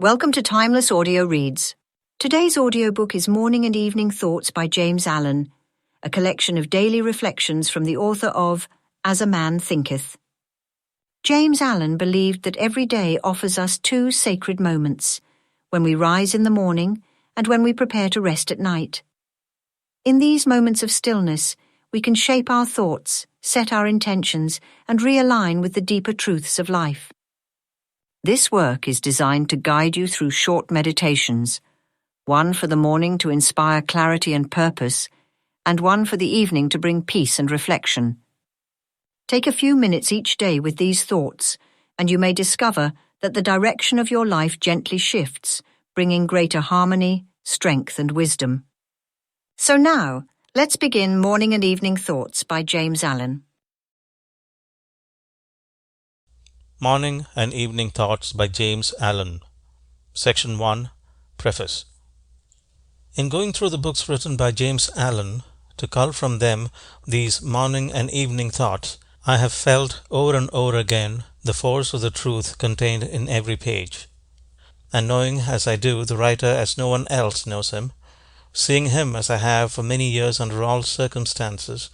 Welcome to Timeless Audio Reads. Today's audiobook is Morning and Evening Thoughts by James Allen, a collection of daily reflections from the author of As a Man Thinketh. James Allen believed that every day offers us two sacred moments, when we rise in the morning and when we prepare to rest at night. In these moments of stillness, we can shape our thoughts, set our intentions, and realign with the deeper truths of life. This work is designed to guide you through short meditations, one for the morning to inspire clarity and purpose, and one for the evening to bring peace and reflection. Take a few minutes each day with these thoughts, and you may discover that the direction of your life gently shifts, bringing greater harmony, strength, and wisdom. So now, let's begin Morning and Evening Thoughts by James Allen. Morning and Evening Thoughts by James Allen. Section 1, Preface. In going through the books written by James Allen, to cull from them these morning and evening thoughts, I have felt over and over again the force of the truth contained in every page. And knowing as I do the writer as no one else knows him, seeing him as I have for many years under all circumstances,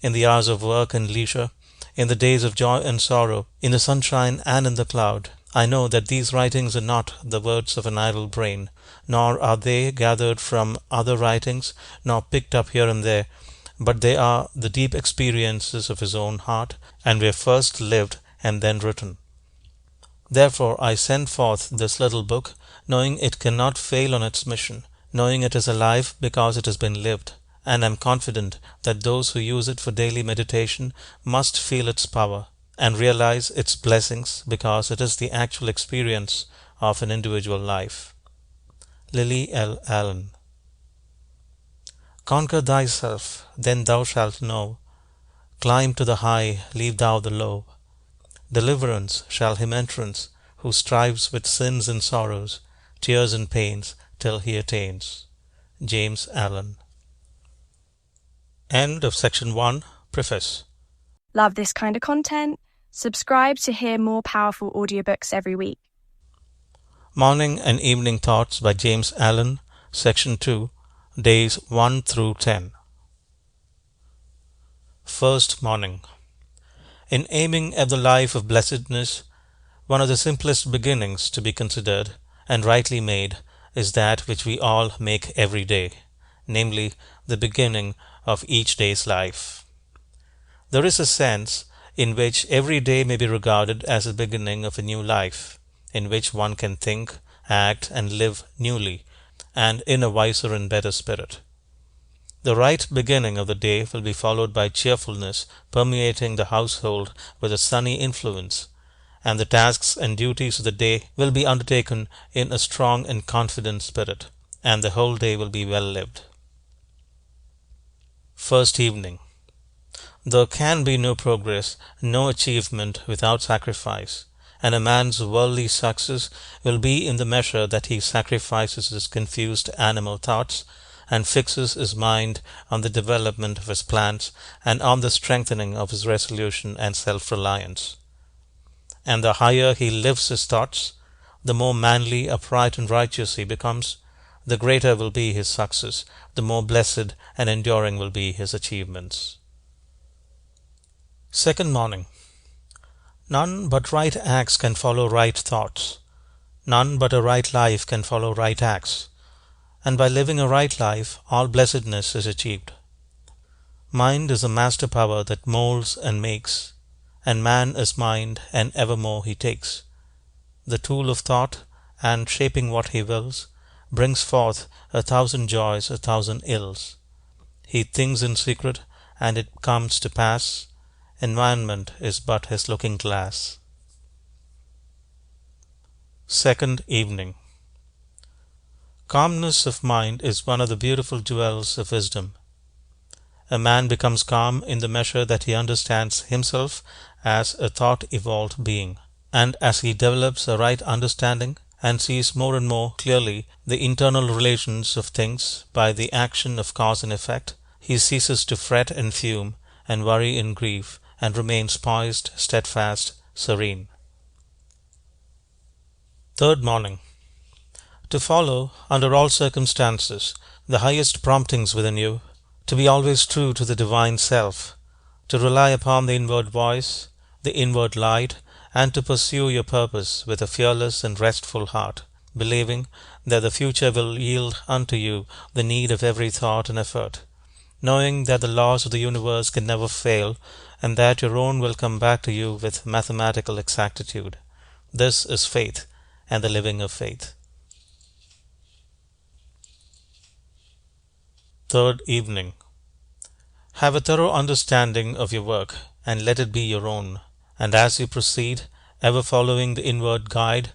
in the hours of work and leisure, in the days of joy and sorrow, in the sunshine and in the cloud, I know that these writings are not the words of an idle brain, nor are they gathered from other writings, nor picked up here and there, but they are the deep experiences of his own heart, and were first lived and then written. Therefore I send forth this little book, knowing it cannot fail on its mission, knowing it is alive because it has been lived, and am confident that those who use it for daily meditation must feel its power and realize its blessings because it is the actual experience of an individual life. Lily L. Allen. Conquer thyself, then thou shalt know. Climb to the high, leave thou the low. Deliverance shall him entrance who strives with sins and sorrows, tears and pains, till he attains. James Allen. End of Section 1, Preface. Love this kind of content? Subscribe to hear more powerful audiobooks every week. Morning and Evening Thoughts by James Allen, Section 2, Days 1 through 10. First Morning. In aiming at the life of blessedness, one of the simplest beginnings to be considered, and rightly made, is that which we all make every day, namely, the beginning of each day's life. There is a sense in which every day may be regarded as the beginning of a new life, in which one can think, act, and live newly, and in a wiser and better spirit. The right beginning of the day will be followed by cheerfulness permeating the household with a sunny influence, and the tasks and duties of the day will be undertaken in a strong and confident spirit, and the whole day will be well lived. First Evening. There can be no progress, no achievement without sacrifice, and a man's worldly success will be in the measure that he sacrifices his confused animal thoughts and fixes his mind on the development of his plans and on the strengthening of his resolution and self-reliance. And the higher he lifts his thoughts, the more manly, upright, and righteous he becomes, the greater will be his success, the more blessed and enduring will be his achievements. Second Morning. None but right acts can follow right thoughts. None but a right life can follow right acts. And by living a right life, all blessedness is achieved. Mind is a master power that molds and makes, and man is mind, and evermore he takes. The tool of thought, and shaping what he wills, brings forth 1,000 joys, 1,000 ills. He thinks in secret, and it comes to pass. Environment is but his looking glass. Second Evening. Calmness of mind is one of the beautiful jewels of wisdom. A man becomes calm in the measure that he understands himself as a thought-evolved being, and as he develops a right understanding and sees more and more clearly the internal relations of things by the action of cause and effect, he ceases to fret and fume, and worry and grieve, and remains poised, steadfast, serene. Third Morning. To follow, under all circumstances, the highest promptings within you, to be always true to the divine self, to rely upon the inward voice, the inward light, and to pursue your purpose with a fearless and restful heart, believing that the future will yield unto you the need of every thought and effort, knowing that the laws of the universe can never fail, and that your own will come back to you with mathematical exactitude. This is faith, and the living of faith. Third evening. Have a thorough understanding of your work, and let it be your own, and as you proceed, ever following the inward guide,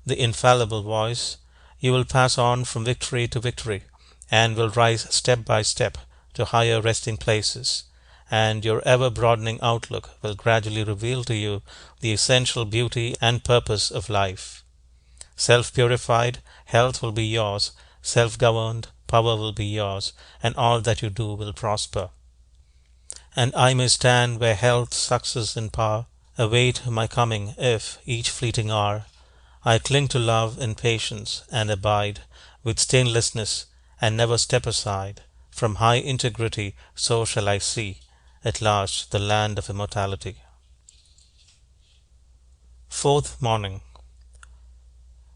the infallible voice, you will pass on from victory to victory, and will rise step by step to higher resting places, and your ever-broadening outlook will gradually reveal to you the essential beauty and purpose of life. Self-purified, health will be yours, self-governed, power will be yours, and all that you do will prosper. And I may stand where health, success, and power await my coming if, each fleeting hour, I cling to love in patience and abide with stainlessness and never step aside from high integrity, so shall I see at last the land of immortality. Fourth morning.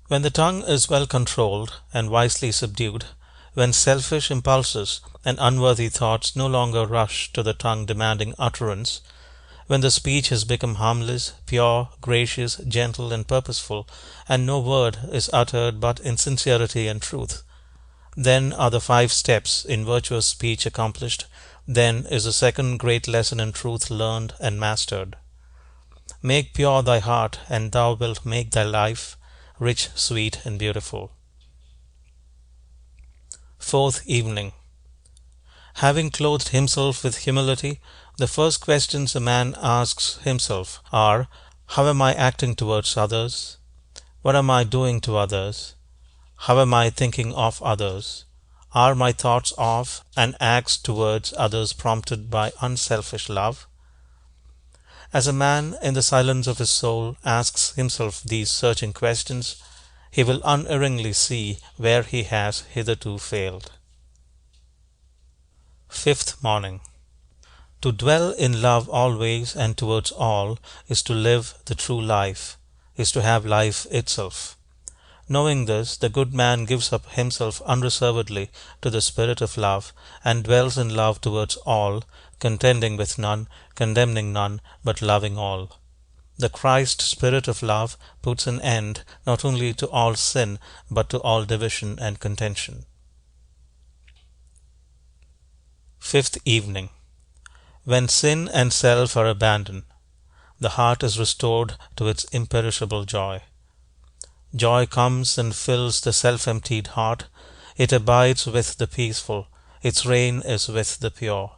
When the tongue is well controlled and wisely subdued, when selfish impulses and unworthy thoughts no longer rush to the tongue demanding utterance, when the speech has become harmless, pure, gracious, gentle, and purposeful, and no word is uttered but in sincerity and truth, then are the 5 steps in virtuous speech accomplished, then is the second great lesson in truth learned and mastered. Make pure thy heart, and thou wilt make thy life rich, sweet, and beautiful. Fourth evening. Having clothed himself with humility, the first questions a man asks himself are, how am I acting towards others? What am I doing to others? How am I thinking of others? Are my thoughts of and acts towards others prompted by unselfish love? As a man in the silence of his soul asks himself these searching questions, he will unerringly see where he has hitherto failed. Fifth morning. To dwell in love always and towards all is to live the true life, is to have life itself. Knowing this, the good man gives up himself unreservedly to the spirit of love, and dwells in love towards all, contending with none, condemning none, but loving all. The Christ spirit of love puts an end not only to all sin, but to all division and contention. Fifth evening. When sin and self are abandoned, the heart is restored to its imperishable joy. Joy comes and fills the self-emptied heart. It abides with the peaceful. Its reign is with the pure.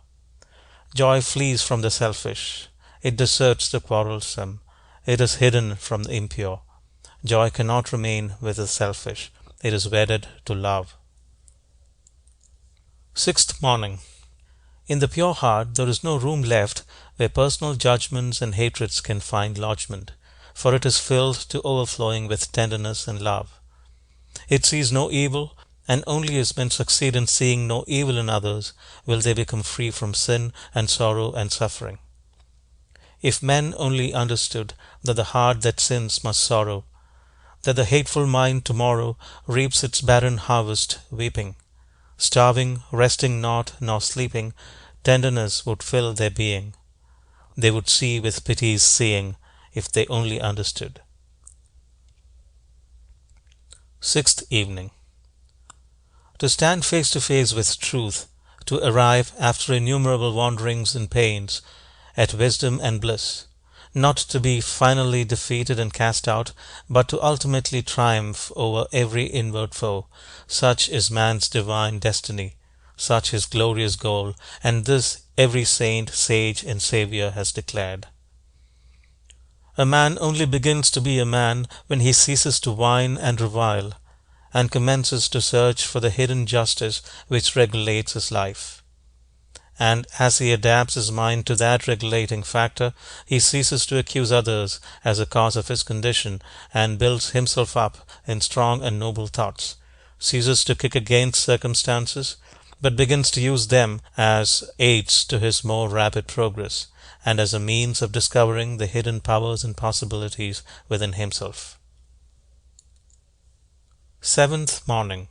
Joy flees from the selfish. It deserts the quarrelsome. It is hidden from the impure. Joy cannot remain with the selfish. It is wedded to love. Sixth morning. In the pure heart there is no room left where personal judgments and hatreds can find lodgment, for it is filled to overflowing with tenderness and love. It sees no evil, and only as men succeed in seeing no evil in others will they become free from sin and sorrow and suffering. If men only understood that the heart that sins must sorrow, that the hateful mind tomorrow reaps its barren harvest weeping, starving, resting not, nor sleeping, tenderness would fill their being. They would see with pity's seeing, if they only understood. Sixth evening. To stand face to face with truth, to arrive, after innumerable wanderings and pains, at wisdom and bliss, not to be finally defeated and cast out, but to ultimately triumph over every inward foe, such is man's divine destiny, such his glorious goal, and this every saint, sage, and Saviour has declared. A man only begins to be a man when he ceases to whine and revile, and commences to search for the hidden justice which regulates his life. And as he adapts his mind to that regulating factor, he ceases to accuse others as a cause of his condition, and builds himself up in strong and noble thoughts, ceases to kick against circumstances, but begins to use them as aids to his more rapid progress, and as a means of discovering the hidden powers and possibilities within himself. Seventh morning.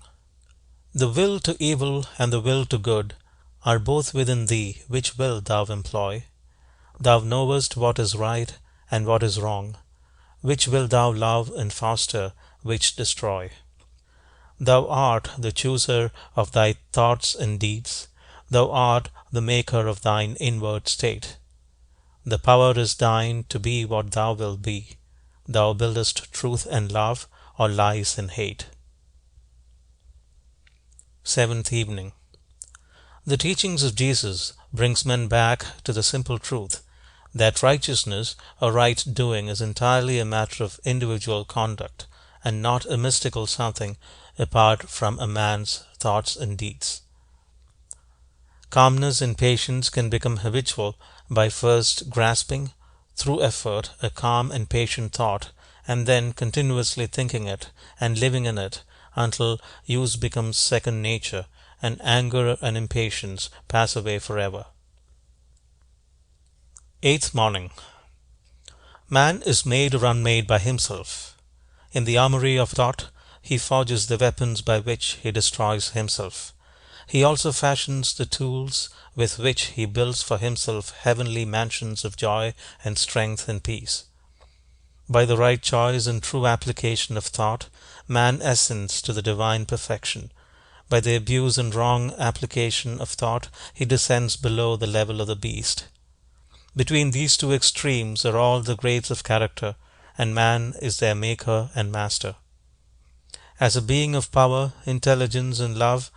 The will to evil and the will to good are both within thee, which will thou employ? Thou knowest what is right and what is wrong. Which will thou love and foster, which destroy? Thou art the chooser of thy thoughts and deeds. Thou art the maker of thine inward state. The power is thine to be what thou wilt be. Thou buildest truth and love, or lies and hate. Seventh evening. The teachings of Jesus brings men back to the simple truth that righteousness or right doing is entirely a matter of individual conduct, and not a mystical something apart from a man's thoughts and deeds. Calmness and patience can become habitual by first grasping, through effort, a calm and patient thought, and then continuously thinking it and living in it until use becomes second nature, and anger and impatience pass away forever. Eighth morning. Man is made or unmade by himself. In the armory of thought he forges the weapons by which he destroys himself. He also fashions the tools with which he builds for himself heavenly mansions of joy and strength and peace. By the right choice and true application of thought, man ascends to the divine perfection. By the abuse and wrong application of thought, he descends below the level of the beast. Between these two extremes are all the grades of character, and man is their maker and master. As a being of power, intelligence, and love,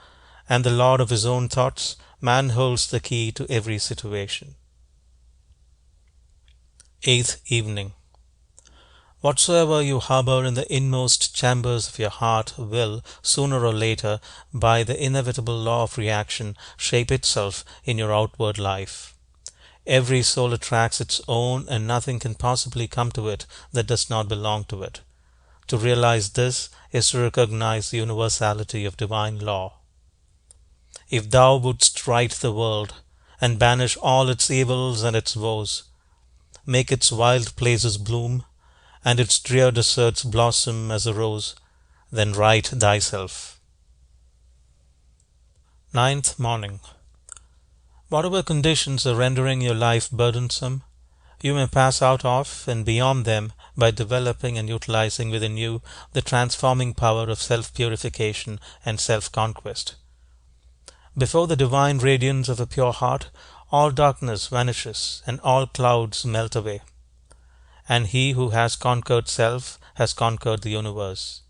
and the lord of his own thoughts, man holds the key to every situation. Eighth evening. Whatsoever you harbor in the inmost chambers of your heart will, sooner or later, by the inevitable law of reaction, shape itself in your outward life. Every soul attracts its own, and nothing can possibly come to it that does not belong to it. To realize this is to recognize the universality of divine law. If thou wouldst right the world, and banish all its evils and its woes, make its wild places bloom, and its drear deserts blossom as a rose, then right thyself. Ninth morning. Whatever conditions are rendering your life burdensome, you may pass out of and beyond them by developing and utilizing within you the transforming power of self-purification and self-conquest. Before the divine radiance of a pure heart, all darkness vanishes and all clouds melt away. And he who has conquered self has conquered the universe.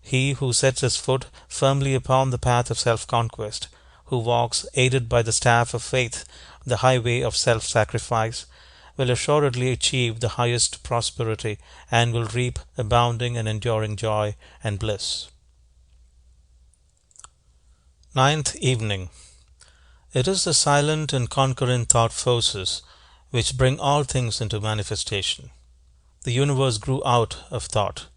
He who sets his foot firmly upon the path of self-conquest, who walks aided by the staff of faith, the highway of self-sacrifice, will assuredly achieve the highest prosperity and will reap abounding and enduring joy and bliss. Ninth evening. It is the silent and conquering thought forces which bring all things into manifestation. The universe grew out of thought.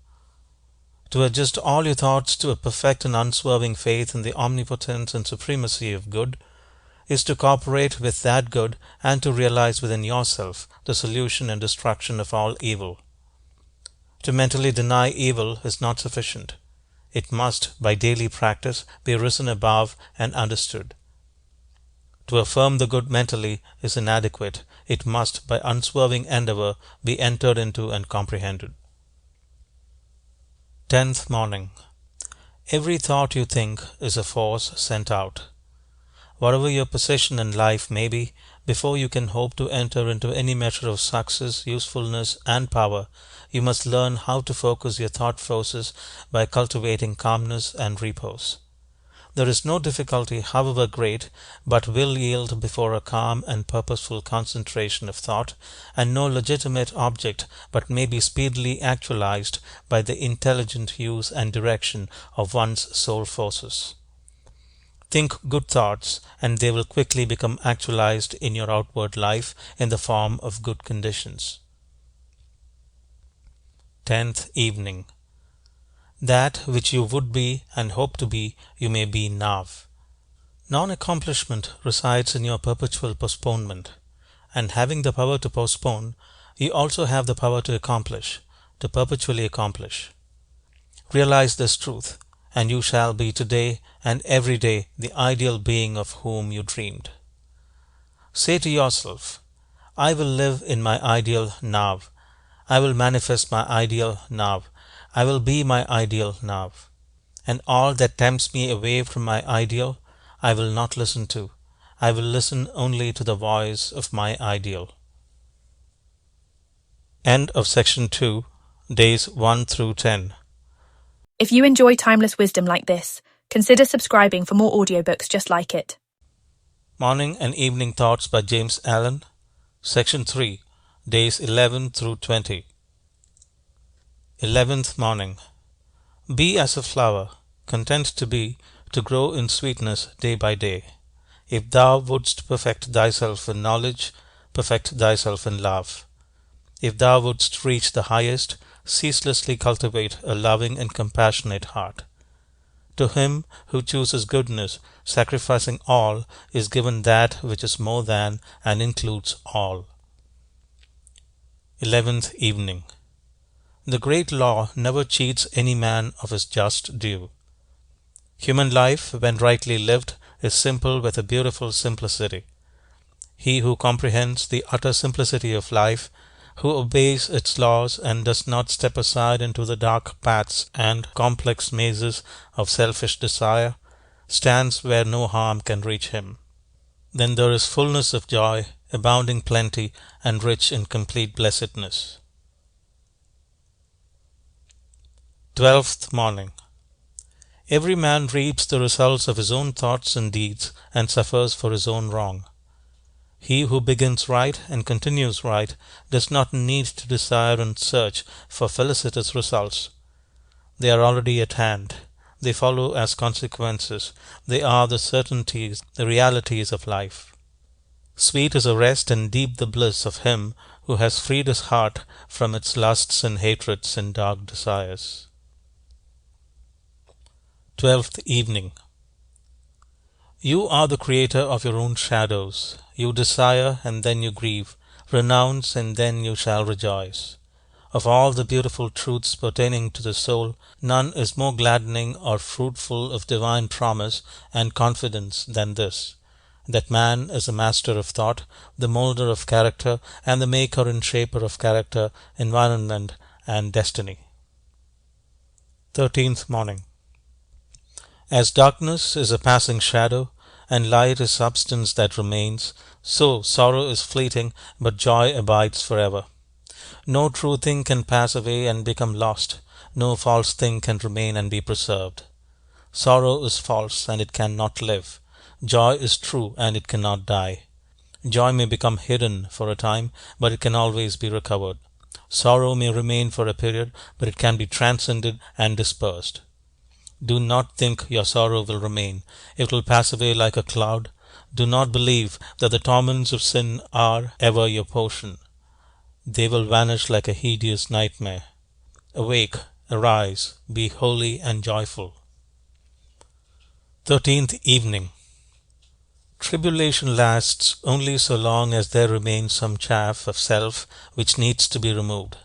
To adjust all your thoughts to a perfect and unswerving faith in the omnipotence and supremacy of good is to cooperate with that good and to realize within yourself the solution and destruction of all evil. To mentally deny evil is not sufficient. It must, by daily practice, be risen above and understood. To affirm the good mentally is inadequate. It must, by unswerving endeavor, be entered into and comprehended. 10th morning. Every thought you think is a force sent out. Whatever your position in life may be, before you can hope to enter into any measure of success, usefulness, and power, you must learn how to focus your thought forces by cultivating calmness and repose. There is no difficulty, however great, but will yield before a calm and purposeful concentration of thought, and no legitimate object but may be speedily actualized by the intelligent use and direction of one's soul forces. Think good thoughts, and they will quickly become actualized in your outward life in the form of good conditions. 10th evening. That which you would be and hope to be, you may be now. Non-accomplishment resides in your perpetual postponement, and having the power to postpone, you also have the power to accomplish, to perpetually accomplish. Realize this truth, and you shall be today and every day the ideal being of whom you dreamed. Say to yourself, I will live in my ideal now. I will manifest my ideal now. I will be my ideal now. And all that tempts me away from my ideal, I will not listen to. I will listen only to the voice of my ideal. End of section 2, days 1 through 10. If you enjoy timeless wisdom like this, consider subscribing for more audiobooks just like it. Morning and Evening Thoughts by James Allen, section 3, days 11 through 20. 11th morning. Be as a flower, content to grow in sweetness day by day. If thou wouldst perfect thyself in knowledge, perfect thyself in love. If thou wouldst reach the highest, ceaselessly cultivate a loving and compassionate heart. To him who chooses goodness, sacrificing all, is given that which is more than and includes all. 11th evening. The great law never cheats any man of his just due. Human life, when rightly lived, is simple with a beautiful simplicity. He who comprehends the utter simplicity of life, who obeys its laws and does not step aside into the dark paths and complex mazes of selfish desire, stands where no harm can reach him. Then there is fullness of joy, abounding plenty, and rich in complete blessedness. 12th morning. Every man reaps the results of his own thoughts and deeds, and suffers for his own wrong. He who begins right and continues right does not need to desire and search for felicitous results. They are already at hand. They follow as consequences. They are the certainties, the realities of life. Sweet is the rest and deep the bliss of him who has freed his heart from its lusts and hatreds and dark desires. 12th evening. You are the creator of your own shadows. You desire and then you grieve, renounce and then you shall rejoice. Of all the beautiful truths pertaining to the soul, none is more gladdening or fruitful of divine promise and confidence than this, that man is the master of thought, the moulder of character, and the maker and shaper of character, environment, and destiny. 13th morning. As darkness is a passing shadow, and light is substance that remains, so sorrow is fleeting, but joy abides forever. No true thing can pass away and become lost. No false thing can remain and be preserved. Sorrow is false, and it cannot live. Joy is true, and it cannot die. Joy may become hidden for a time, but it can always be recovered. Sorrow may remain for a period, but it can be transcended and dispersed. Do not think your sorrow will remain. It will pass away like a cloud. Do not believe that the torments of sin are ever your portion. They will vanish like a hideous nightmare. Awake, arise, be holy and joyful. 13th evening. Tribulation lasts only so long as there remains some chaff of self which needs to be removed.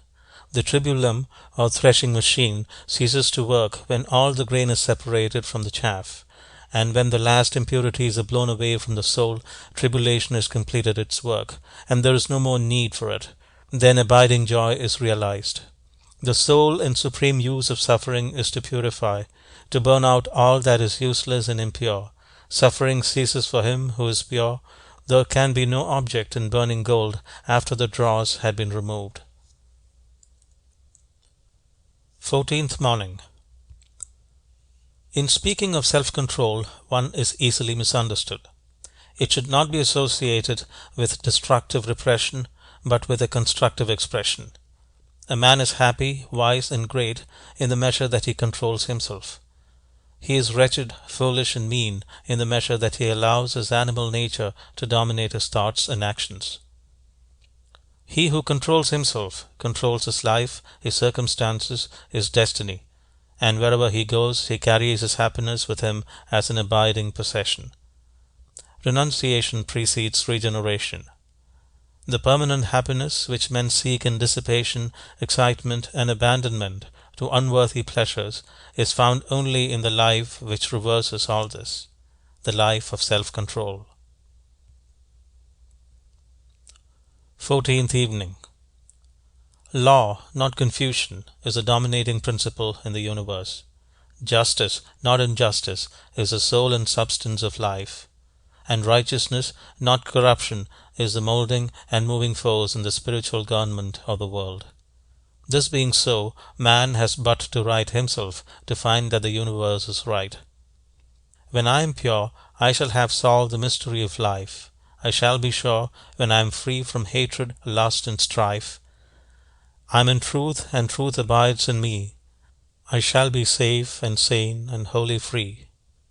The tribulum, or threshing machine, ceases to work when all the grain is separated from the chaff, and when the last impurities are blown away from the soul, tribulation has completed its work, and there is no more need for it. Then abiding joy is realized. The sole and supreme use of suffering is to purify, to burn out all that is useless and impure. Suffering ceases for him who is pure. There can be no object in burning gold after the dross had been removed. 14th morning. In speaking of self-control, one is easily misunderstood. It should not be associated with destructive repression, but with a constructive expression. A man is happy, wise, and great in the measure that he controls himself. He is wretched, foolish, and mean in the measure that he allows his animal nature to dominate his thoughts and actions. He who controls himself controls his life, his circumstances, his destiny, and wherever he goes he carries his happiness with him as an abiding possession. Renunciation precedes regeneration. The permanent happiness which men seek in dissipation, excitement, and abandonment to unworthy pleasures is found only in the life which reverses all this, the life of self-control. 14th evening. Law, not confusion, is the dominating principle in the universe. Justice, not injustice, is the soul and substance of life. And righteousness, not corruption, is the moulding and moving force in the spiritual government of the world. This being so, man has but to right himself to find that the universe is right. When I am pure, I shall have solved the mystery of life. I shall be sure, when I am free from hatred, lust, and strife. I am in truth, and truth abides in me. I shall be safe and sane and wholly free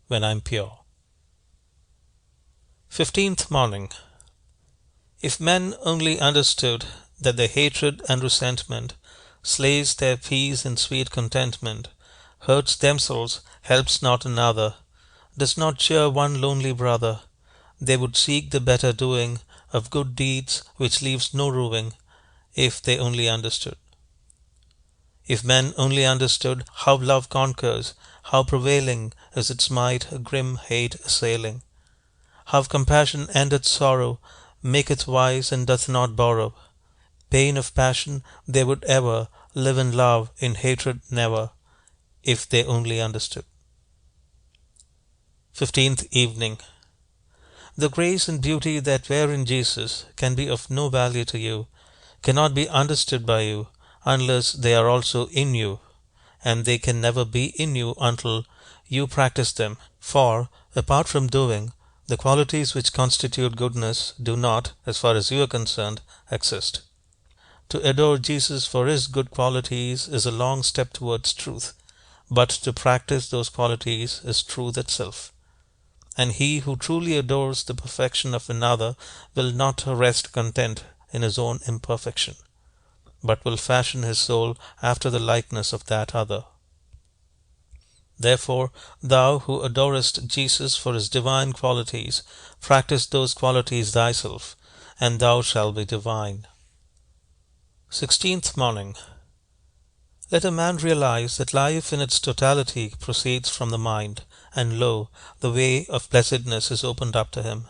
when I am pure. 15th morning. If men only understood that their hatred and resentment slays their peace in sweet contentment, hurts themselves, helps not another, does not cheer one lonely brother, they would seek the better doing of good deeds which leaves no ruing, if they only understood. If men only understood how love conquers, how prevailing is its might a grim hate assailing, how compassion endeth sorrow, maketh wise and doth not borrow, pain of passion they would ever live in love, in hatred never, if they only understood. 15th evening. The grace and beauty that were in Jesus can be of no value to you, cannot be understood by you, unless they are also in you, and they can never be in you until you practice them, for, apart from doing, the qualities which constitute goodness do not, as far as you are concerned, exist. To adore Jesus for his good qualities is a long step towards truth, but to practice those qualities is truth itself. And he who truly adores the perfection of another will not rest content in his own imperfection, but will fashion his soul after the likeness of that other. Therefore, thou who adorest Jesus for his divine qualities, practice those qualities thyself, and thou shalt be divine. 16th morning. Let a man realize that life in its totality proceeds from the mind, and lo, the way of blessedness is opened up to him.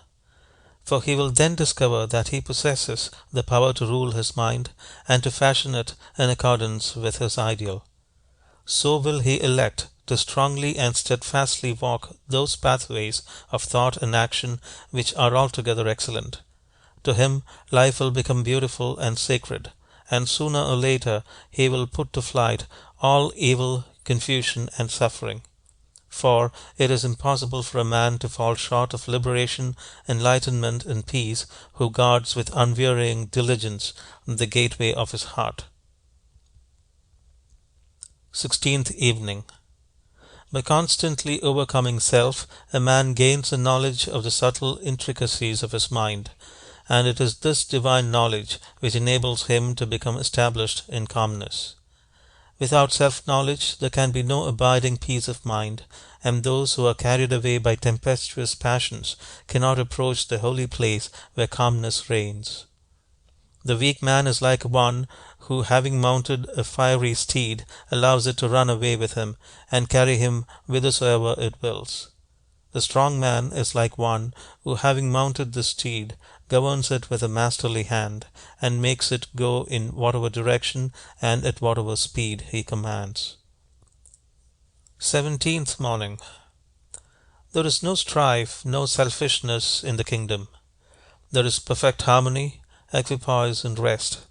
For he will then discover that he possesses the power to rule his mind, and to fashion it in accordance with his ideal. So will he elect to strongly and steadfastly walk those pathways of thought and action which are altogether excellent. To him life will become beautiful and sacred, and sooner or later he will put to flight all evil, confusion, and suffering. For it is impossible for a man to fall short of liberation, enlightenment, and peace who guards with unwearying diligence the gateway of his heart. 16th evening. By constantly overcoming self, a man gains a knowledge of the subtle intricacies of his mind, and it is this divine knowledge which enables him to become established in calmness. Without self-knowledge there can be no abiding peace of mind, and those who are carried away by tempestuous passions cannot approach the holy place where calmness reigns. The weak man is like one who, having mounted a fiery steed, allows it to run away with him, and carry him whithersoever it wills. The strong man is like one who, having mounted the steed, governs it with a masterly hand, and makes it go in whatever direction and at whatever speed he commands. 17th morning. There is no strife, no selfishness in the kingdom. There is perfect harmony, equipoise, and rest.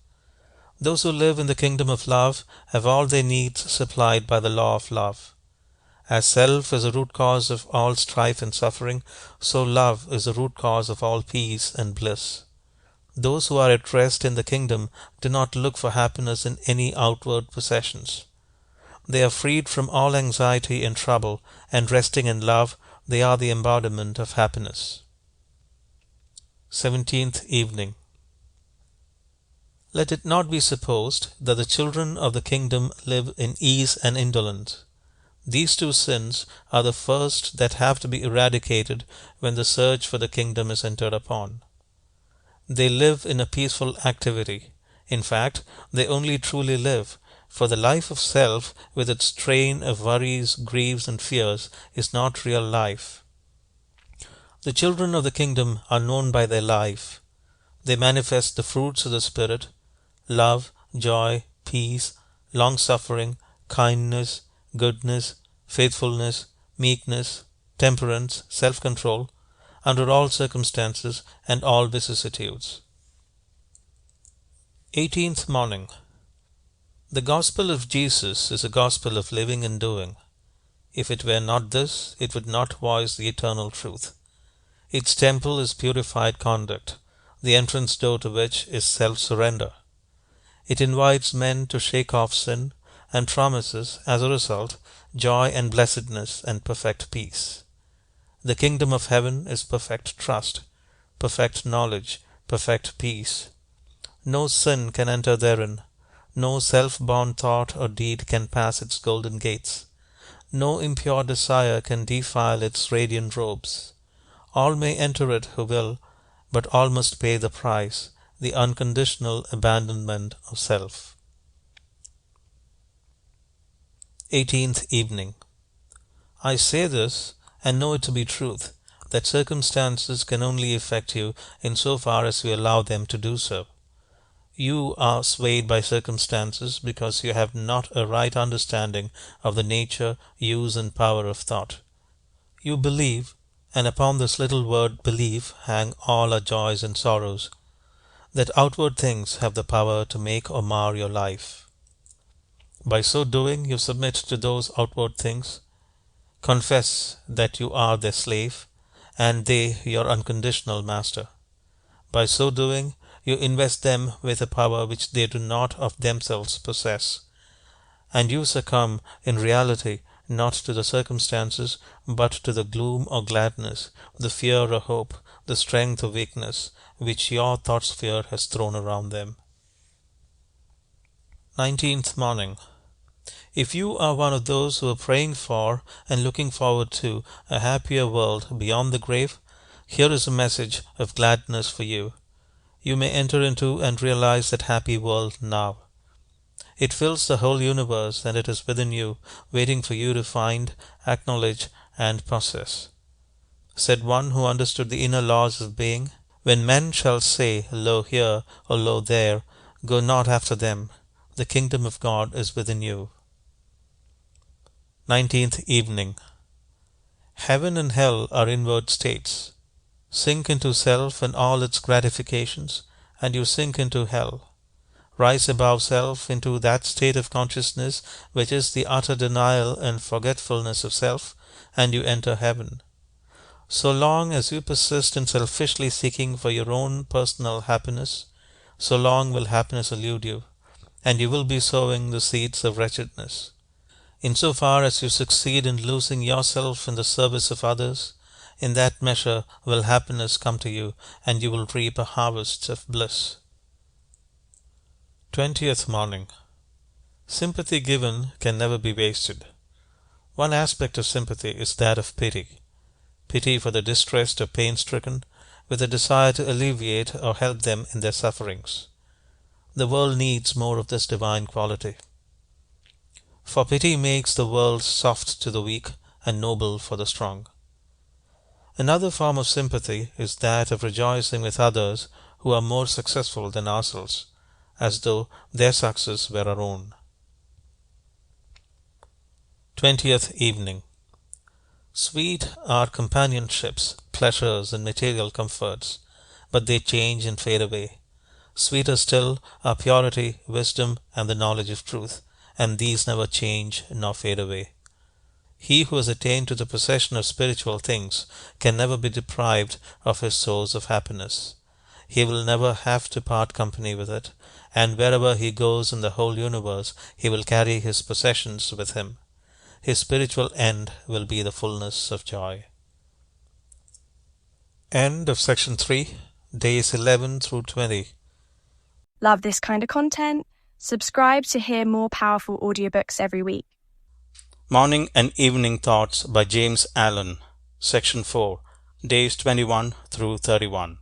Those who live in the kingdom of love have all their needs supplied by the law of love. As self is the root cause of all strife and suffering, so love is the root cause of all peace and bliss. Those who are at rest in the kingdom do not look for happiness in any outward possessions. They are freed from all anxiety and trouble, and resting in love, they are the embodiment of happiness. 17th evening. Let it not be supposed that the children of the kingdom live in ease and indolence. These two sins are the first that have to be eradicated when the search for the kingdom is entered upon. They live in a peaceful activity. In fact, they only truly live, for the life of self, with its train of worries, griefs, and fears, is not real life. The children of the kingdom are known by their life. They manifest the fruits of the Spirit: love, joy, peace, long-suffering, kindness, goodness, faithfulness, meekness, temperance, self-control, under all circumstances and all vicissitudes. 18th Morning. The gospel of Jesus is a gospel of living and doing. If it were not this, it would not voice the eternal truth. Its temple is purified conduct, the entrance door to which is self-surrender. It invites men to shake off sin, and promises, as a result, joy and blessedness and perfect peace. The kingdom of heaven is perfect trust, perfect knowledge, perfect peace. No sin can enter therein. No self-born thought or deed can pass its golden gates. No impure desire can defile its radiant robes. All may enter it who will, but all must pay the price, the unconditional abandonment of self. 18th Evening. I say this, and know it to be truth, that circumstances can only affect you in so far as you allow them to do so. You are swayed by circumstances because you have not a right understanding of the nature, use, and power of thought. You believe, and upon this little word belief hang all our joys and sorrows, that outward things have the power to make or mar your life. By so doing you submit to those outward things, confess that you are their slave, and they your unconditional master. By so doing you invest them with a power which they do not of themselves possess, and you succumb in reality not to the circumstances, but to the gloom or gladness, the fear or hope, the strength or weakness, which your thought sphere has thrown around them. 19th Morning. If you are one of those who are praying for and looking forward to a happier world beyond the grave, here is a message of gladness for you. You may enter into and realize that happy world now. It fills the whole universe, and it is within you, waiting for you to find, acknowledge, and possess. Said one who understood the inner laws of being, when men shall say, Lo here, or Lo there, go not after them. The kingdom of God is within you. 19th Evening. Heaven and hell are inward states. Sink into self and all its gratifications, and you sink into hell. Rise above self into that state of consciousness which is the utter denial and forgetfulness of self, and you enter heaven. So long as you persist in selfishly seeking for your own personal happiness, so long will happiness elude you, and you will be sowing the seeds of wretchedness. In so far as you succeed in losing yourself in the service of others, in that measure will happiness come to you, and you will reap a harvest of bliss. 20th Morning. Sympathy given can never be wasted. One aspect of sympathy is that of pity. Pity for the distressed or pain-stricken, with a desire to alleviate or help them in their sufferings. The world needs more of this divine quality. For pity makes the world soft to the weak and noble for the strong. Another form of sympathy is that of rejoicing with others who are more successful than ourselves, as though their success were our own. 20th Evening. Sweet are companionships, pleasures, and material comforts, but they change and fade away. Sweeter still are purity, wisdom, and the knowledge of truth, and these never change nor fade away. He who has attained to the possession of spiritual things can never be deprived of his source of happiness. He will never have to part company with it, and wherever he goes in the whole universe he will carry his possessions with him. His spiritual end will be the fullness of joy. End of Section 3, Days 11 through 20. Love this kind of content? Subscribe to hear more powerful audiobooks every week. Morning and Evening Thoughts by James Allen, Section 4, Days 21 through 31.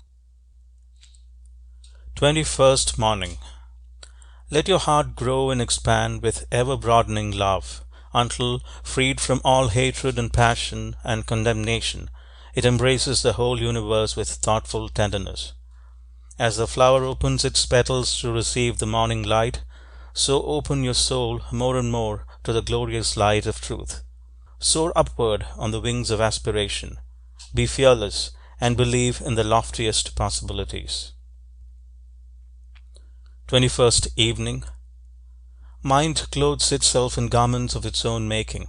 21st Morning. Let your heart grow and expand with ever-broadening love, until, freed from all hatred and passion and condemnation, it embraces the whole universe with thoughtful tenderness. As the flower opens its petals to receive the morning light, so open your soul more and more to the glorious light of truth. Soar upward on the wings of aspiration. Be fearless and believe in the loftiest possibilities. 21st Evening. Mind clothes itself in garments of its own making.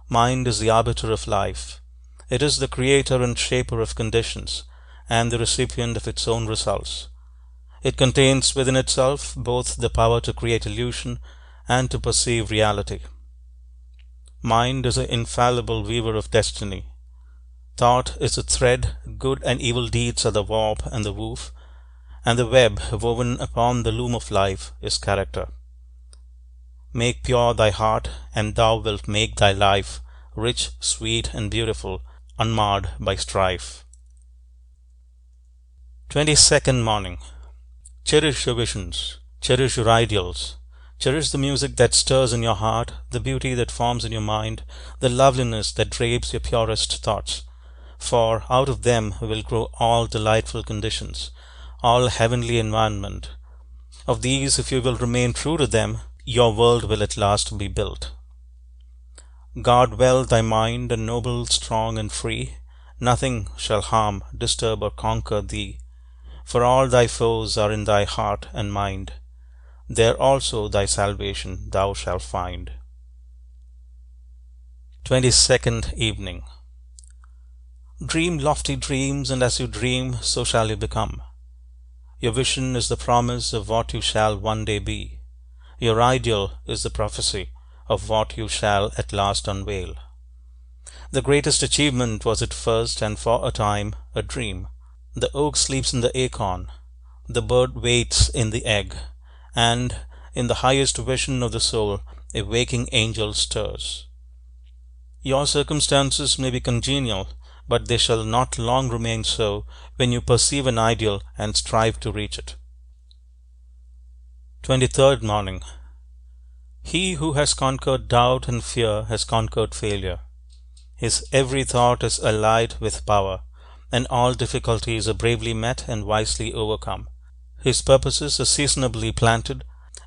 Mind is the arbiter of life. It is the creator and shaper of conditions, and the recipient of its own results. It contains within itself both the power to create illusion and to perceive reality. Mind is an infallible weaver of destiny. Thought is a thread, good and evil deeds are the warp and the woof, and the web woven upon the loom of life is character. Make pure thy heart, and thou wilt make thy life rich, sweet, and beautiful, unmarred by strife. 22nd Morning. Cherish your visions, cherish your ideals, cherish the music that stirs in your heart, the beauty that forms in your mind, the loveliness that drapes your purest thoughts, for out of them will grow all delightful conditions, all heavenly environment. Of these, if you will remain true to them, your world will at last be built. Guard well thy mind, and noble, strong, and free. Nothing shall harm, disturb, or conquer thee, for all thy foes are in thy heart and mind. There also thy salvation thou shalt find. 22nd Evening. Dream lofty dreams, and as you dream, so shall you become. Your vision is the promise of what you shall one day be. Your ideal is the prophecy of what you shall at last unveil. The greatest achievement was at first and for a time a dream. The oak sleeps in the acorn, the bird waits in the egg, and in the highest vision of the soul a waking angel stirs. Your circumstances may be congenial, but they shall not long remain so when you perceive an ideal and strive to reach it. 23rd Morning. He who has conquered doubt and fear has conquered failure. His every thought is allied with power, and all difficulties are bravely met and wisely overcome. His purposes are seasonably planted,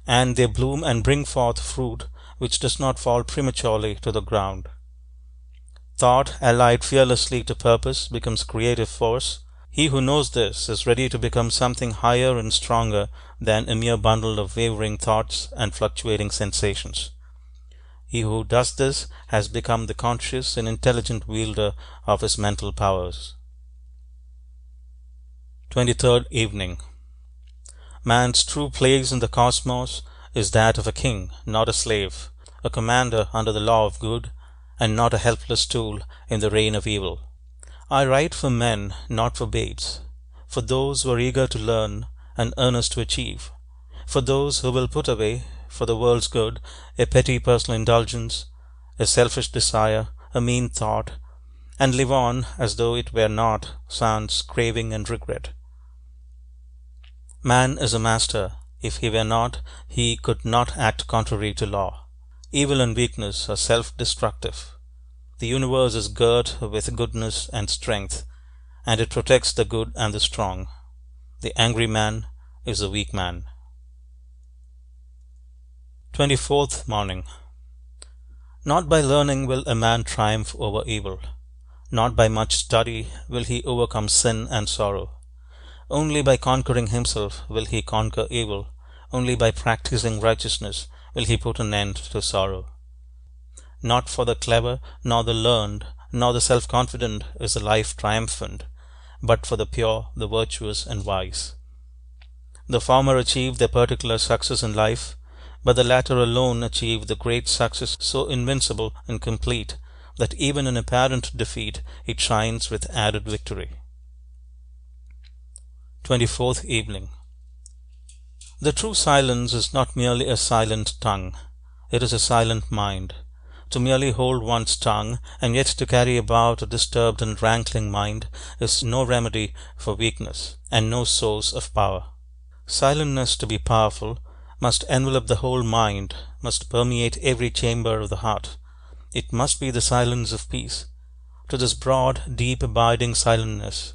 and they bloom and bring forth fruit which does not fall prematurely to the ground. Thought allied fearlessly to purpose becomes creative force. He who knows this is ready to become something higher and stronger than a mere bundle of wavering thoughts and fluctuating sensations. He who does this has become the conscious and intelligent wielder of his mental powers. 23rd Evening. Man's true place in the cosmos is that of a king, not a slave, a commander under the law of good, and not a helpless tool in the reign of evil. I write for men, not for babes, for those who are eager to learn and earnest to achieve, for those who will put away, for the world's good, a petty personal indulgence, a selfish desire, a mean thought, and live on as though it were not sans craving and regret. Man is a master. If he were not, he could not act contrary to law. Evil and weakness are self-destructive. The universe is girt with goodness and strength, and it protects the good and the strong. The angry man is a weak man. 24th Morning. Not by learning will a man triumph over evil. Not by much study will he overcome sin and sorrow. Only by conquering himself will he conquer evil. Only by practicing righteousness will he put an end to sorrow. Not for the clever, nor the learned, nor the self-confident is the life triumphant, but for the pure, the virtuous, and wise. The former achieve their particular success in life, but the latter alone achieve the great success so invincible and complete that even in apparent defeat it shines with added victory. 24th Evening. The true silence is not merely a silent tongue, it is a silent mind. To merely hold one's tongue, and yet to carry about a disturbed and rankling mind, is no remedy for weakness, and no source of power. Silentness, to be powerful, must envelop the whole mind, must permeate every chamber of the heart. It must be the silence of peace. To this broad, deep, abiding silentness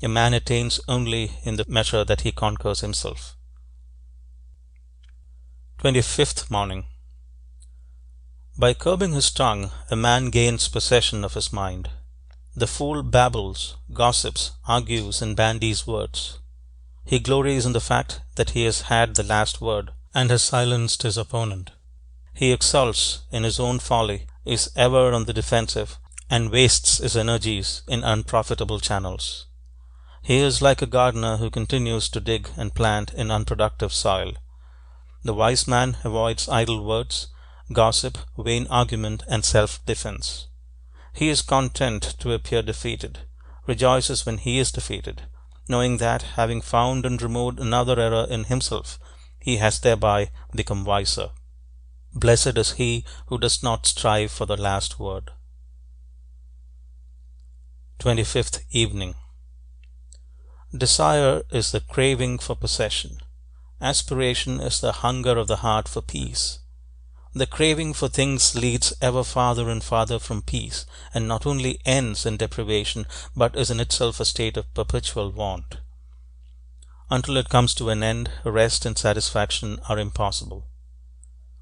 a man attains only in the measure that he conquers himself. 25th morning. By curbing his tongue, a man gains possession of his mind. The fool babbles, gossips, argues, and bandies words. He glories in the fact that he has had the last word, and has silenced his opponent. He exults in his own folly, is ever on the defensive, and wastes his energies in unprofitable channels. He is like a gardener who continues to dig and plant in unproductive soil. The wise man avoids idle words, gossip, vain argument, and self-defense. He is content to appear defeated, rejoices when he is defeated, knowing that, having found and removed another error in himself, he has thereby become wiser. Blessed is he who does not strive for the last word. 25th evening. Desire is the craving for possession. Aspiration is the hunger of the heart for peace. The craving for things leads ever farther and farther from peace, and not only ends in deprivation, but is in itself a state of perpetual want. Until it comes to an end, rest and satisfaction are impossible.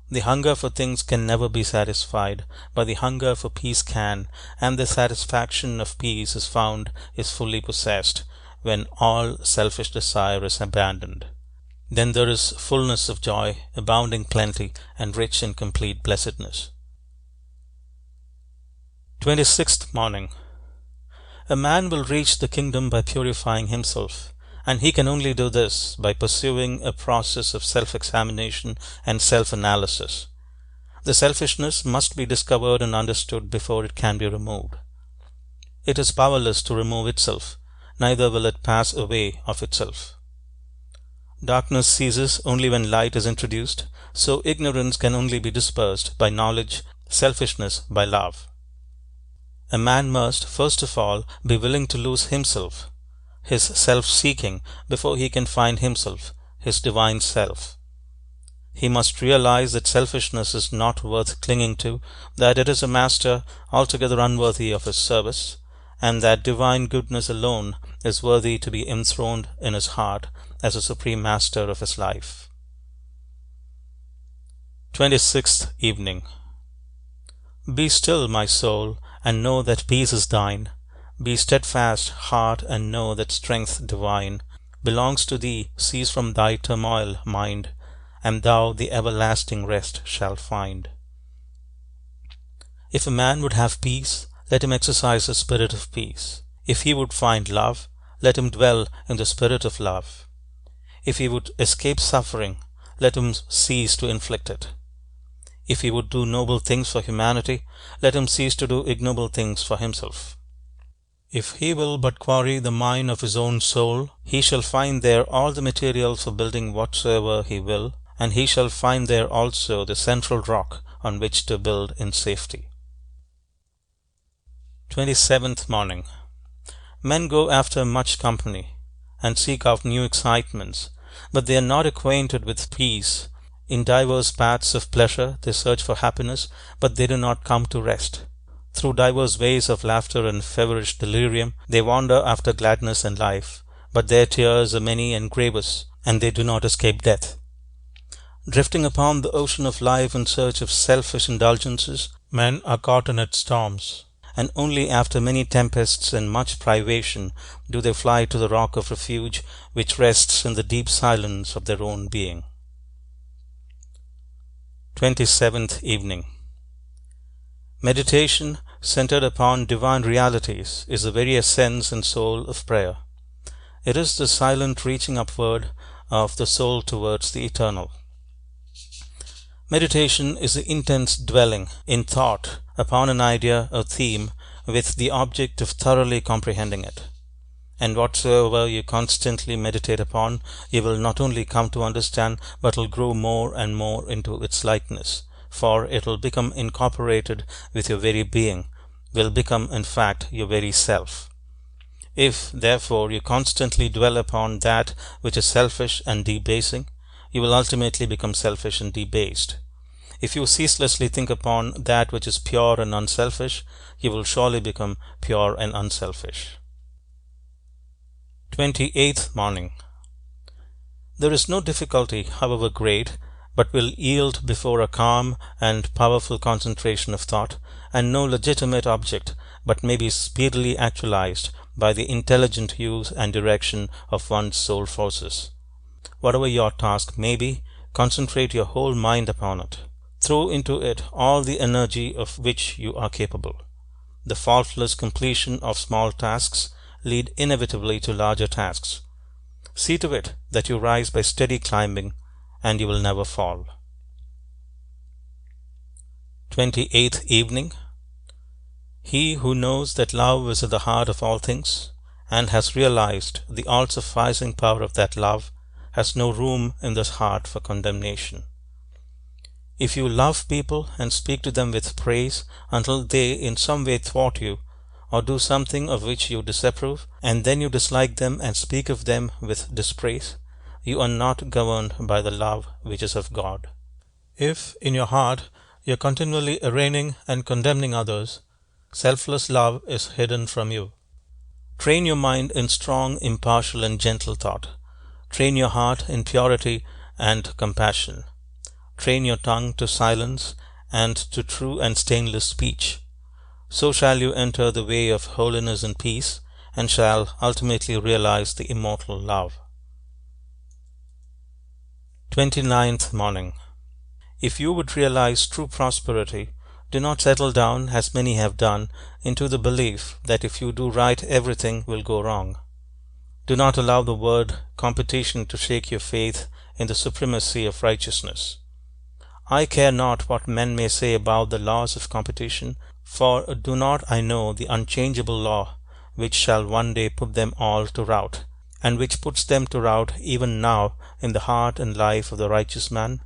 The hunger for things can never be satisfied, but the hunger for peace can, and the satisfaction of peace is fully possessed, when all selfish desire is abandoned. Then there is fullness of joy, abounding plenty, and rich and complete blessedness. 26th morning. A man will reach the kingdom by purifying himself, and he can only do this by pursuing a process of self-examination and self-analysis. The selfishness must be discovered and understood before it can be removed. It is powerless to remove itself, neither will it pass away of itself. Darkness ceases only when light is introduced, so ignorance can only be dispersed by knowledge, selfishness by love. A man must, first of all, be willing to lose himself, his self-seeking, before he can find himself, his divine self. He must realize that selfishness is not worth clinging to, that it is a master altogether unworthy of his service, and that divine goodness alone is worthy to be enthroned in his heart as a supreme master of his life. 26th evening. Be still, my soul, and know that peace is thine. Be steadfast, heart, and know that strength divine belongs to thee. Cease from thy turmoil, mind, and thou the everlasting rest shalt find. If a man would have peace, let him exercise the spirit of peace. If he would find love, let him dwell in the spirit of love. If he would escape suffering, let him cease to inflict it. If he would do noble things for humanity, let him cease to do ignoble things for himself. If he will but quarry the mine of his own soul, he shall find there all the materials for building whatsoever he will, and he shall find there also the central rock on which to build in safety. 27th morning. Men go after much company, and seek out new excitements, but they are not acquainted with peace. In diverse paths of pleasure they search for happiness, but they do not come to rest. Through diverse ways of laughter and feverish delirium they wander after gladness and life, but their tears are many and grievous, and they do not escape death. Drifting upon the ocean of life in search of selfish indulgences, men are caught in its storms, and only after many tempests and much privation do they fly to the rock of refuge which rests in the deep silence of their own being. 27th evening. Meditation, centered upon divine realities, is the very essence and soul of prayer. It is the silent reaching upward of the soul towards the eternal. Meditation is the intense dwelling in thought upon an idea or theme with the object of thoroughly comprehending it. And whatsoever you constantly meditate upon, you will not only come to understand, but will grow more and more into its likeness, for it will become incorporated with your very being, will become in fact your very self. If, therefore, you constantly dwell upon that which is selfish and debasing, you will ultimately become selfish and debased. If you ceaselessly think upon that which is pure and unselfish, you will surely become pure and unselfish. 28th morning. There is no difficulty, however great, but will yield before a calm and powerful concentration of thought, and no legitimate object but may be speedily actualized by the intelligent use and direction of one's soul forces. Whatever your task may be, concentrate your whole mind upon it. Throw into it all the energy of which you are capable. The faultless completion of small tasks lead inevitably to larger tasks. See to it that you rise by steady climbing, and you will never fall. 28th evening. He who knows that love is at the heart of all things, and has realized the all-sufficing power of that love, has no room in this heart for condemnation. If you love people and speak to them with praise until they in some way thwart you, or do something of which you disapprove, and then you dislike them and speak of them with dispraise, you are not governed by the love which is of God. If in your heart you are continually arraigning and condemning others, selfless love is hidden from you. Train your mind in strong, impartial, and gentle thought. Train your heart in purity and compassion. Train your tongue to silence and to true and stainless speech. So shall you enter the way of holiness and peace, and shall ultimately realize the immortal love. 29th morning. If you would realize true prosperity, do not settle down, as many have done, into the belief that if you do right everything will go wrong. Do not allow the word competition to shake your faith in the supremacy of righteousness. I care not what men may say about the laws of competition, for do not I know the unchangeable law, which shall one day put them all to rout, and which puts them to rout even now in the heart and life of the righteous man?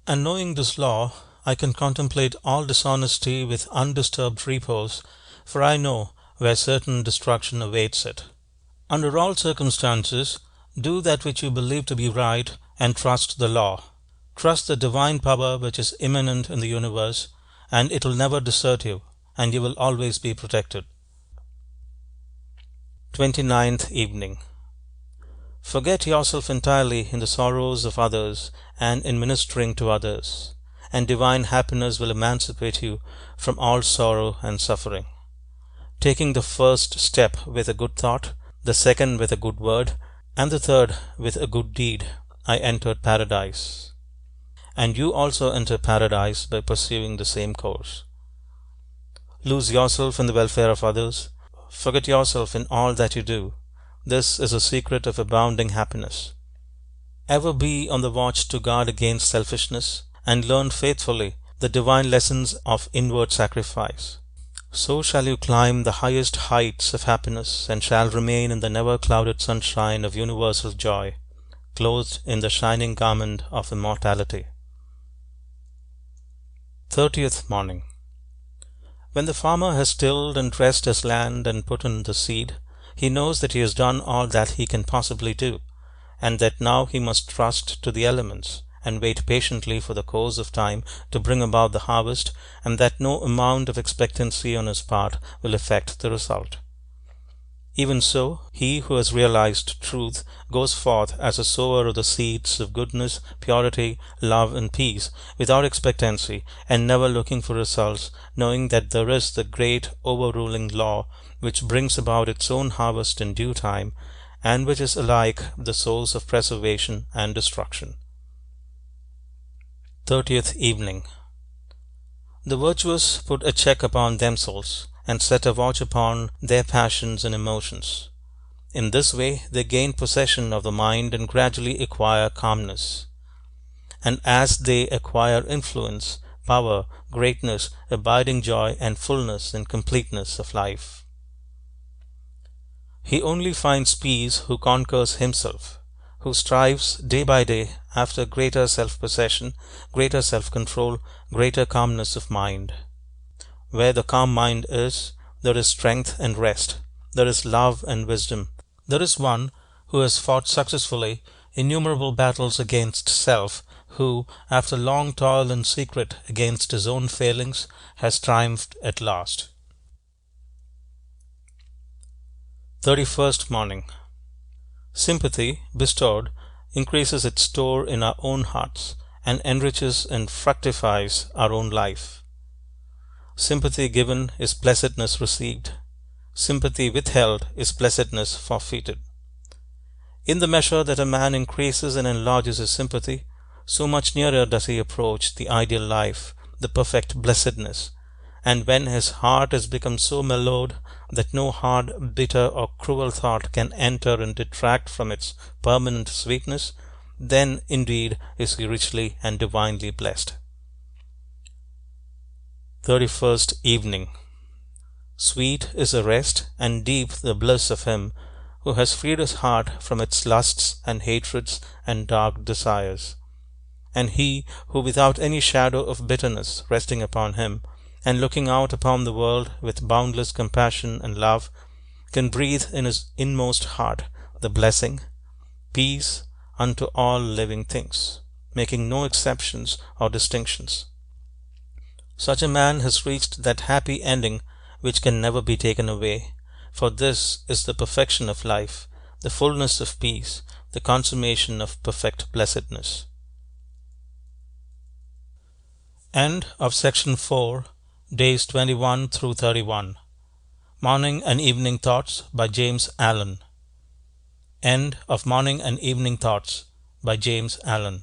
And knowing this law, I can contemplate all dishonesty with undisturbed repose, for I know where certain destruction awaits it. Under all circumstances, do that which you believe to be right, and trust the law. Trust the divine power which is immanent in the universe, and it will never desert you, and you will always be protected. 29th evening. Forget yourself entirely in the sorrows of others and in ministering to others, and divine happiness will emancipate you from all sorrow and suffering. Taking the first step with a good thought, the second with a good word, and the third with a good deed, I entered paradise. And you also enter paradise by pursuing the same course. Lose yourself in the welfare of others. Forget yourself in all that you do. This is a secret of abounding happiness. Ever be on the watch to guard against selfishness, and learn faithfully the divine lessons of inward sacrifice. So shall you climb the highest heights of happiness, and shall remain in the never-clouded sunshine of universal joy, clothed in the shining garment of immortality. 30th morning. When the farmer has tilled and dressed his land and put in the seed, he knows that he has done all that he can possibly do, and that now he must trust to the elements, and wait patiently for the course of time to bring about the harvest, and that no amount of expectancy on his part will affect the result. Even so, he who has realized truth goes forth as a sower of the seeds of goodness, purity, love, and peace, without expectancy, and never looking for results, knowing that there is the great overruling law which brings about its own harvest in due time, and which is alike the source of preservation and destruction. 30th evening. The virtuous put a check upon themselves, and set a watch upon their passions and emotions. In this way they gain possession of the mind and gradually acquire calmness. And as they acquire influence, power, greatness, abiding joy, and fullness and completeness of life. He only finds peace who conquers himself, who strives day by day after greater self-possession, greater self-control, greater calmness of mind. Where the calm mind is, there is strength and rest. There is love and wisdom. There is one who has fought successfully innumerable battles against self, who, after long toil in secret against his own failings, has triumphed at last. 31st Morning. Sympathy, bestowed, increases its store in our own hearts and enriches and fructifies our own life. Sympathy given is blessedness received. Sympathy withheld is blessedness forfeited. In the measure that a man increases and enlarges his sympathy, so much nearer does he approach the ideal life, the perfect blessedness. And when his heart has become so mellowed that no hard, bitter, or cruel thought can enter and detract from its permanent sweetness, then indeed is he richly and divinely blessed. 31st Evening. Sweet is the rest and deep the bliss of him who has freed his heart from its lusts and hatreds and dark desires. And he who without any shadow of bitterness resting upon him, and looking out upon the world with boundless compassion and love, can breathe in his inmost heart the blessing, peace unto all living things, making no exceptions or distinctions. Such a man has reached that happy ending which can never be taken away, for this is the perfection of life, the fullness of peace, the consummation of perfect blessedness. End of Section 4, Days 21 through 31. Morning and Evening Thoughts by James Allen. End of Morning and Evening Thoughts by James Allen.